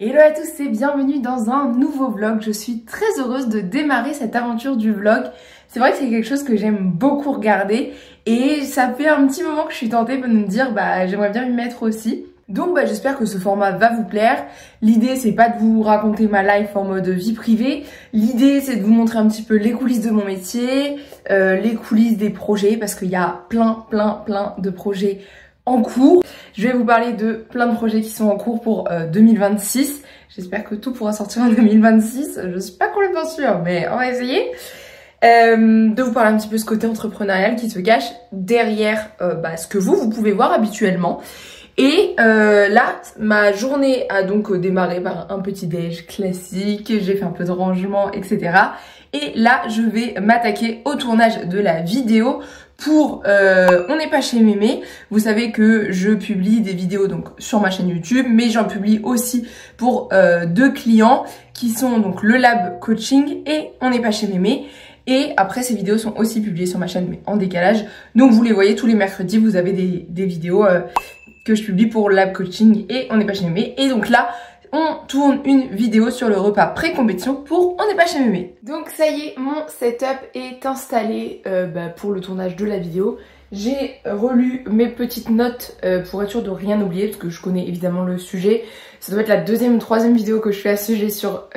Hello à tous et bienvenue dans un nouveau vlog. Je suis très heureuse de démarrer cette aventure du vlog. C'est vrai que c'est quelque chose que j'aime beaucoup regarder et ça fait un petit moment que je suis tentée de me dire j'aimerais bien m'y mettre aussi. Donc j'espère que ce format va vous plaire. L'idée c'est pas de vous raconter ma life en mode vie privée. L'idée c'est de vous montrer un petit peu les coulisses de mon métier, les coulisses des projets parce qu'il y a plein de projets en cours. Je vais vous parler de plein de projets qui sont en cours pour 2026. J'espère que tout pourra sortir en 2026. Je suis pas complètement sûre, mais on va essayer. De vous parler un petit peu de ce côté entrepreneurial qui se cache derrière ce que vous pouvez voir habituellement. Et là, ma journée a donc démarré par un petit déj classique. J'ai fait un peu de rangement, etc. Et là, je vais m'attaquer au tournage de la vidéo pour On n'est pas chez Mémé. Vous savez que je publie des vidéos donc sur ma chaîne YouTube, mais j'en publie aussi pour deux clients qui sont donc le Lab Coaching et On n'est pas chez Mémé. Et après, ces vidéos sont aussi publiées sur ma chaîne, mais en décalage. Donc vous les voyez tous les mercredis, vous avez des vidéos que je publie pour Lab Coaching et On n'est pas chez Mémé. Et donc là, on tourne une vidéo sur le repas pré-compétition pour On n'est pas chez Mémé. Donc ça y est, mon setup est installé pour le tournage de la vidéo. J'ai relu mes petites notes pour être sûre de rien oublier parce que je connais évidemment le sujet. Ça doit être la deuxième ou troisième vidéo que je fais à ce sujet sur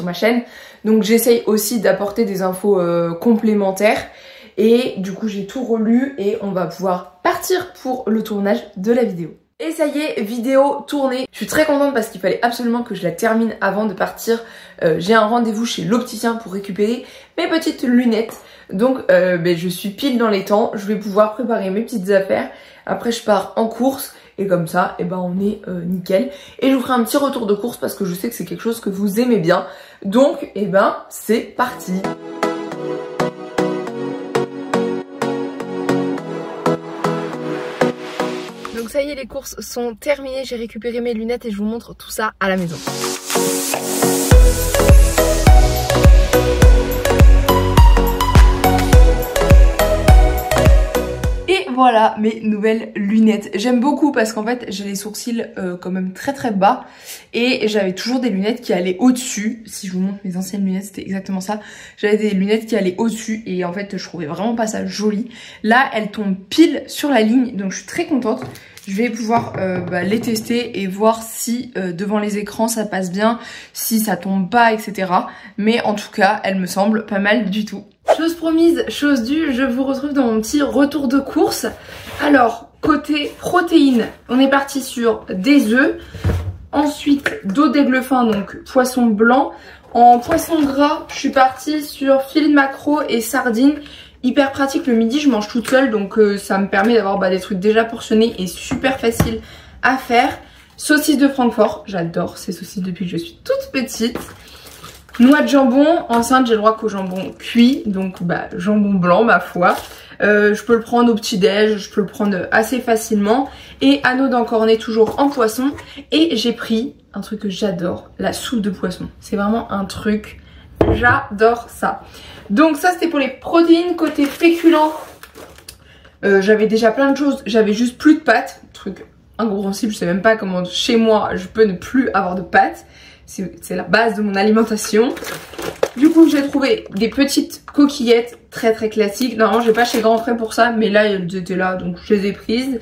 ma chaîne. Donc j'essaye aussi d'apporter des infos complémentaires. Et du coup j'ai tout relu et on va pouvoir partir pour le tournage de la vidéo. Et ça y est, vidéo tournée. Je suis très contente parce qu'il fallait absolument que je la termine avant de partir. J'ai un rendez-vous chez l'opticien pour récupérer mes petites lunettes. Donc je suis pile dans les temps. Je vais pouvoir préparer mes petites affaires. Après je pars en course et comme ça on est nickel. Et je vous ferai un petit retour de course parce que je sais que c'est quelque chose que vous aimez bien. Donc c'est parti. Donc ça y est, les courses sont terminées, j'ai récupéré mes lunettes et je vous montre tout ça à la maison. Et voilà mes nouvelles lunettes. J'aime beaucoup parce qu'en fait j'ai les sourcils quand même très bas et j'avais toujours des lunettes qui allaient au-dessus. Si je vous montre mes anciennes lunettes, c'était exactement ça. J'avais des lunettes qui allaient au-dessus et en fait je trouvais vraiment pas ça joli. Là elles tombent pile sur la ligne donc je suis très contente. Je vais pouvoir les tester et voir si devant les écrans ça passe bien, si ça tombe pas, etc. Mais en tout cas, elle me semble pas mal du tout. Chose promise, chose due, je vous retrouve dans mon petit retour de course. Alors, côté protéines, on est parti sur des œufs. Ensuite, dos d'aigle fin, donc poisson blanc. En poisson gras, je suis partie sur filet de maquereau et sardines. Hyper pratique le midi, je mange toute seule donc ça me permet d'avoir des trucs déjà portionnés et super faciles à faire. Saucisses de Francfort, j'adore ces saucisses depuis que je suis toute petite. Noix de jambon, enceinte j'ai le droit qu'au jambon cuit, donc jambon blanc ma foi. Je peux le prendre au petit-déj, je peux le prendre assez facilement. Et anneau d'encornet toujours en poisson. Et j'ai pris un truc que j'adore, la soupe de poisson. C'est vraiment un truc, j'adore ça. Donc ça c'était pour les protéines. Côté féculents, j'avais déjà plein de choses, j'avais juste plus de pâtes, truc incompréhensible, je sais même pas comment chez moi je peux ne plus avoir de pâtes, c'est la base de mon alimentation. Du coup j'ai trouvé des petites coquillettes très classiques, normalement je vais pas chez Grand Frais pour ça mais là elles étaient là donc je les ai prises.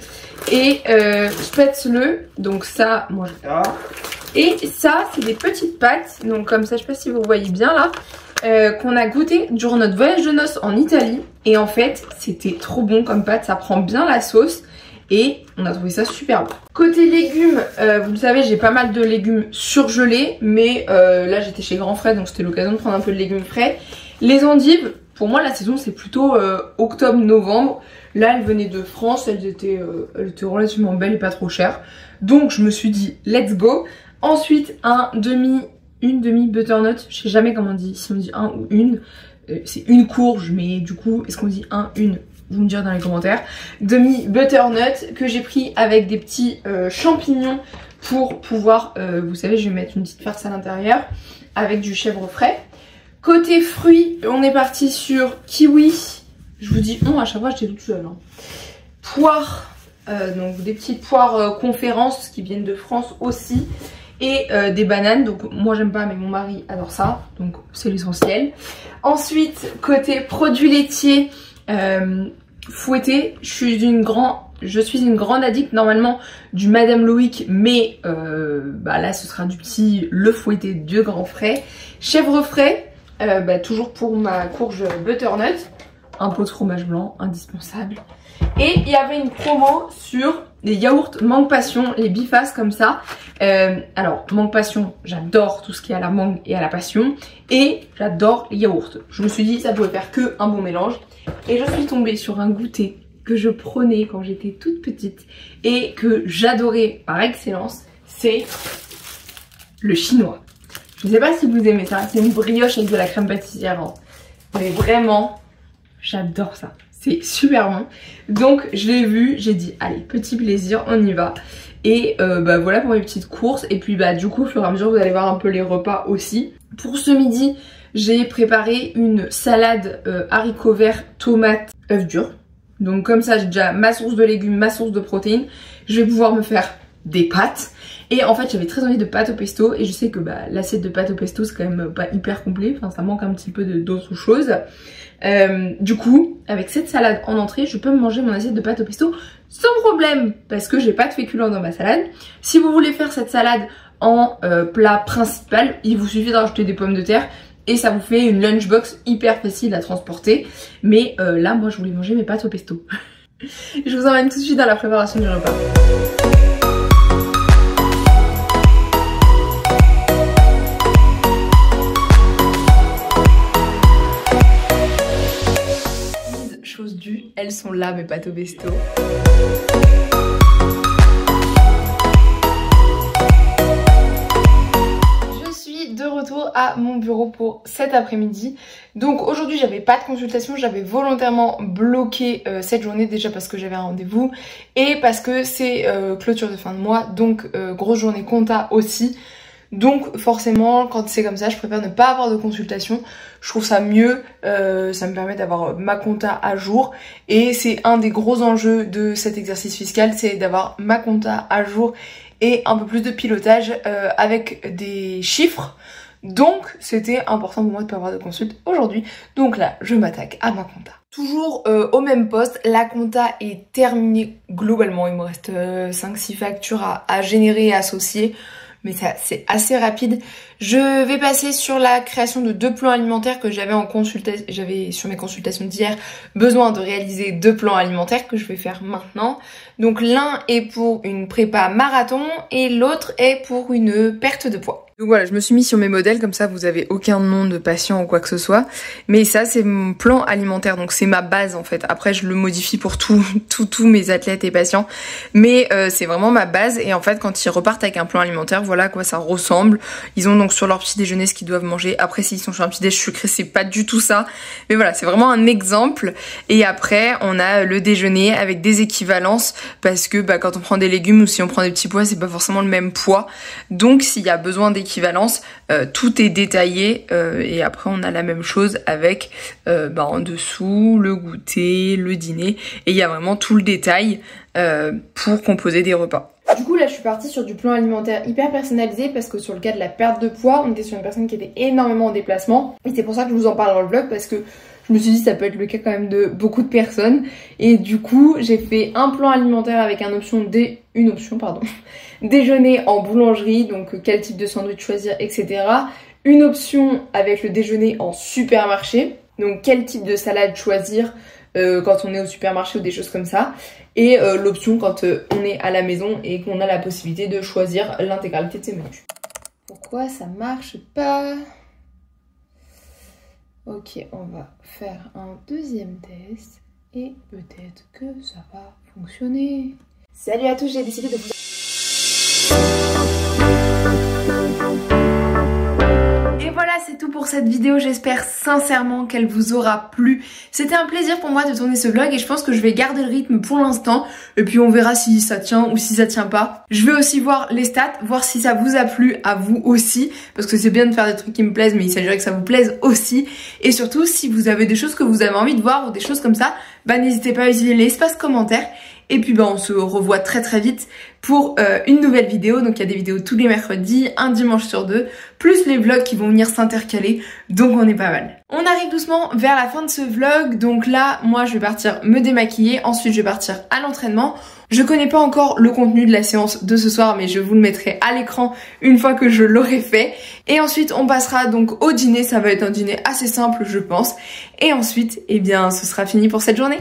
Et spätzle, donc ça moi j'adore. Et ça c'est des petites pâtes, donc comme ça je sais pas si vous voyez bien là. Qu'on a goûté durant notre voyage de noces en Italie et en fait c'était trop bon comme pâte, ça prend bien la sauce et on a trouvé ça super bon. Côté légumes, vous le savez j'ai pas mal de légumes surgelés mais là j'étais chez Grand Frais donc c'était l'occasion de prendre un peu de légumes frais. Les endives, pour moi la saison c'est plutôt octobre-novembre. Là elles venaient de France, elles étaient relativement belles et pas trop chères donc je me suis dit let's go. Ensuite une demi butternut, je sais jamais comment on dit, si on dit un ou une, c'est une courge, mais du coup, est-ce qu'on dit une, vous me direz dans les commentaires. Demi butternut que j'ai pris avec des petits champignons pour pouvoir, vous savez, je vais mettre une petite farce à l'intérieur avec du chèvre frais. Côté fruits, on est parti sur kiwi, je vous dis à chaque fois j'étais toute seule. Poires, donc des petites poires conférences qui viennent de France aussi. et des bananes. Donc moi j'aime pas mais mon mari adore ça, donc c'est l'essentiel. Ensuite côté produits laitiers fouettés, je suis une grande addict normalement du Madame Loïc, mais là ce sera du petit Le Fouetté de Grand Frais. Chèvre frais, toujours pour ma courge butternut. Un pot de fromage blanc, indispensable. Et il y avait une promo sur les yaourts Mangue Passion, les bifaces comme ça. Alors Mangue Passion, j'adore tout ce qui est à la mangue et à la passion. Et j'adore les yaourts. Je me suis dit ça pouvait faire que un bon mélange. Et je suis tombée sur un goûter que je prenais quand j'étais toute petite et que j'adorais par excellence, c'est le chinois. Je ne sais pas si vous aimez ça, c'est une brioche avec de la crème pâtissière, hein. Mais vraiment, j'adore ça. C'est super bon. Donc je l'ai vu, j'ai dit allez, petit plaisir, on y va. Et voilà pour mes petites courses. Et puis du coup au fur et à mesure vous allez voir un peu les repas aussi. Pour ce midi, j'ai préparé une salade haricots verts, tomates, œufs durs. Donc comme ça j'ai déjà ma source de légumes, ma source de protéines. Je vais pouvoir me faire des pâtes. Et en fait j'avais très envie de pâtes au pesto. Et je sais que l'assiette de pâtes au pesto c'est quand même pas hyper complet. Enfin ça manque un petit peu d'autres choses. Du coup avec cette salade en entrée je peux me manger mon assiette de pâtes au pesto sans problème. Parce que j'ai pas de féculents dans ma salade. Si vous voulez faire cette salade en plat principal, il vous suffit de rajouter des pommes de terre. Et ça vous fait une lunchbox hyper facile à transporter. Mais là, moi, je voulais manger mes pâtes au pesto. Je vous emmène tout de suite dans la préparation du repas. Chose due, elles sont là, mes pâtes au pesto. De retour à mon bureau pour cet après-midi. Donc aujourd'hui j'avais pas de consultation, j'avais volontairement bloqué cette journée déjà parce que j'avais un rendez-vous et parce que c'est clôture de fin de mois, donc grosse journée compta aussi. Donc forcément quand c'est comme ça je préfère ne pas avoir de consultation. Je trouve ça mieux, ça me permet d'avoir ma compta à jour et c'est un des gros enjeux de cet exercice fiscal, c'est d'avoir ma compta à jour et un peu plus de pilotage avec des chiffres. Donc c'était important pour moi de ne pas avoir de consulte aujourd'hui. Donc là je m'attaque à ma compta. Toujours au même poste, la compta est terminée globalement. Il me reste 5-6 factures à générer et associer. Mais ça c'est assez rapide. Je vais passer sur la création de 2 plans alimentaires que j'avais en consultation. J'avais sur mes consultations d'hier besoin de réaliser 2 plans alimentaires que je vais faire maintenant. Donc l'un est pour une prépa marathon et l'autre est pour une perte de poids. Donc voilà, je me suis mis sur mes modèles, comme ça vous avez aucun nom de patient ou quoi que ce soit. Mais ça c'est mon plan alimentaire, donc c'est ma base en fait. Après je le modifie pour tous mes athlètes et patients. Mais c'est vraiment ma base et en fait quand ils repartent avec un plan alimentaire, voilà à quoi ça ressemble. Ils ont donc sur leur petit déjeuner ce qu'ils doivent manger. Après s'ils sont sur un petit déj sucré, c'est pas du tout ça. Mais voilà, c'est vraiment un exemple. Et après on a le déjeuner avec des équivalences parce que quand on prend des légumes ou si on prend des petits pois, c'est pas forcément le même poids. Donc s'il y a besoin d'équivalence, tout est détaillé et après on a la même chose avec en dessous le goûter, le dîner et il y a vraiment tout le détail pour composer des repas. Du coup là je suis partie sur du plan alimentaire hyper personnalisé parce que sur le cas de la perte de poids on était sur une personne qui était énormément en déplacement et c'est pour ça que je vous en parle dans le vlog parce que je me suis dit ça peut être le cas quand même de beaucoup de personnes et du coup j'ai fait un plan alimentaire avec une option déjeuner en boulangerie, donc quel type de sandwich choisir, etc. Une option avec le déjeuner en supermarché, donc quel type de salade choisir quand on est au supermarché ou des choses comme ça. Et l'option quand on est à la maison et qu'on a la possibilité de choisir l'intégralité de ses menus. Pourquoi ça marche pas ? Ok, on va faire un deuxième test et peut-être que ça va fonctionner. Salut à tous, j'ai décidé de vous... Et voilà, c'est tout pour cette vidéo, j'espère sincèrement qu'elle vous aura plu. C'était un plaisir pour moi de tourner ce vlog et je pense que je vais garder le rythme pour l'instant. Et puis on verra si ça tient ou si ça tient pas. Je vais aussi voir les stats, voir si ça vous a plu à vous aussi. Parce que c'est bien de faire des trucs qui me plaisent, mais il s'agirait que ça vous plaise aussi. Et surtout, si vous avez des choses que vous avez envie de voir ou des choses comme ça, n'hésitez pas à utiliser l'espace commentaire. Et puis on se revoit très très vite pour une nouvelle vidéo. Donc il y a des vidéos tous les mercredis, un dimanche sur 2, plus les vlogs qui vont venir s'intercaler, donc on est pas mal. On arrive doucement vers la fin de ce vlog, donc là moi je vais partir me démaquiller, ensuite je vais partir à l'entraînement. Je connais pas encore le contenu de la séance de ce soir, mais je vous le mettrai à l'écran une fois que je l'aurai fait. Et ensuite on passera donc au dîner, ça va être un dîner assez simple je pense. Et ensuite, eh bien ce sera fini pour cette journée.